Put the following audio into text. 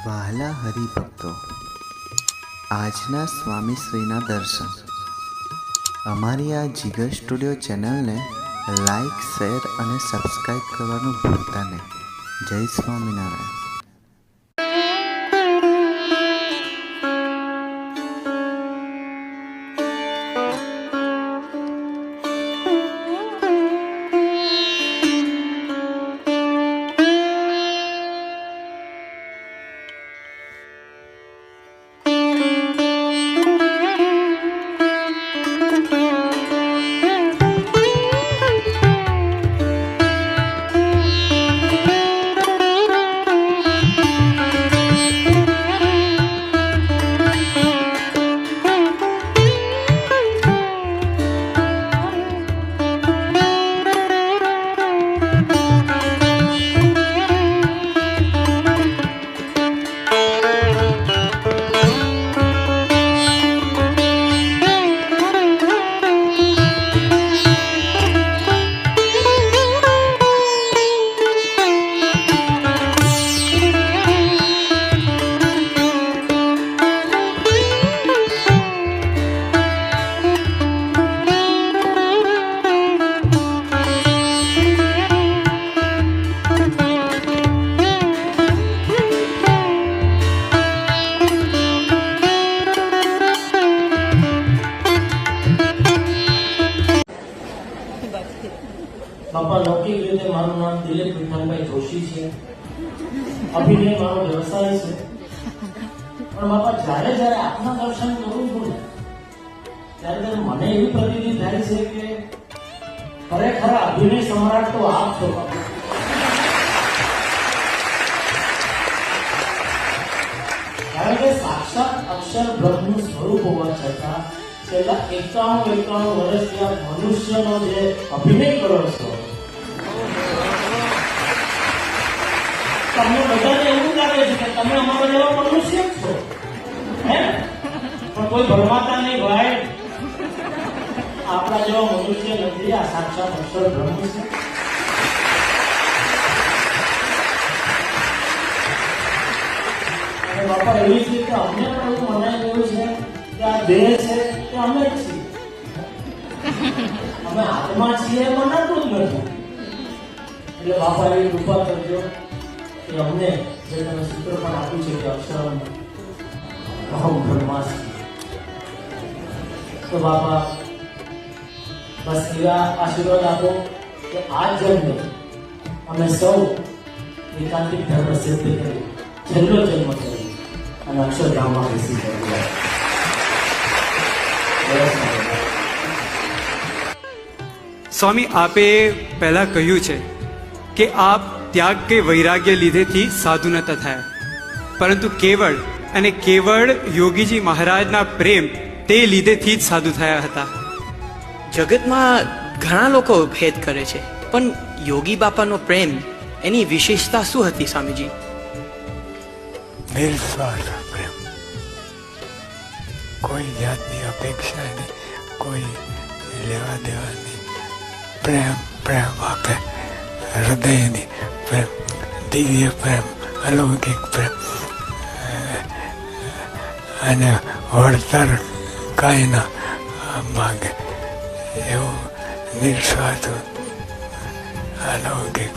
વહાલા હરિભક્તો, આજના સ્વામીશ્રીના દર્શન. અમારી આ જીગર સ્ટુડિયો ચેનલને લાઈક, શેર અને સબસ્ક્રાઈબ કરવાનું ભૂલતા નહીં. જય સ્વામિનારાયણ. બાપા, લૌકિક રીતે મારું નામ દિલીપ વિઠ્ઠલભાઈ જોશી છે. અભિનય મારો વ્યવસાય છે. પણ બાપા, જ્યારે જ્યારે આપના દર્શન કરું છું ત્યારે મને એવી પ્રતીતિ થાય છે કે ખરેખર અભિનય સમ્રાટ તો આપ છો બાપા. કારણ કે સાક્ષાત અક્ષર બ્રહ્મનું સ્વરૂપ હોવા છતાં છેલ્લા 91 વર્ષથી આ મનુષ્યનો જે અભિનય કરો છો, તમને બધાને એવું લાગે છે કે તમે અમારા જેવા મનુષ્ય જ છો, હે? પણ કોઈ ભરમાતા નહીં ભાઈ, આપણા જેવા મનુષ્ય નથી. આ સાક્ષાત અક્ષર બ્રહ્મ છે. અને બાપા, એવી જ રીતે અમને પણ એવું મનાઈ ગયું છે કે આ દેહ છે તે અમે જ છીએ. અમે આત્મા છીએ એ મનાતું જ નથી. એટલે બાપા, એવી કૃપા કરજો કે અમને જે તમે સૂત્ર પણ આપ્યું છે કે અક્ષરમ અહમ બ્રહ્માસ્મિ, તો બાપા બસ એવા આશીર્વાદ આપો કે આ જન્મે અમે સૌ એકાંતિક ધર્મ સિદ્ધ કરી છેલ્લો જન્મ કરી અને અક્ષરધામમાં બેસી જાય. સ્વામી, આપે પહેલા કહ્યું છે કે આપ ત્યાગ કે વૈરાગ્ય લીધેથી સાધુ નતા થયા, પરંતુ કેવળ અને કેવળ યોગીજી મહારાજના પ્રેમ તે લીધેથી જ સાધુ થયા હતા. જગતમાં ઘણા લોકો ભેદ કરે છે, પણ યોગી બાપાનો પ્રેમ, એની વિશેષતા શું હતી સ્વામીજી? નિસ્વાર્થ પ્રેમ, કોઈ જાતની અપેક્ષા નહીં, કોઈ લેવા દેવાની પ્રેમ. પ્રેમ આપે, હૃદયની પ્રેમ, દિવ્ય પ્રેમ, અલૌકિક પ્રેમ, અને વળતર કાંઈ ના માંગે એવું નિસ્વાર્થ અલૌકિક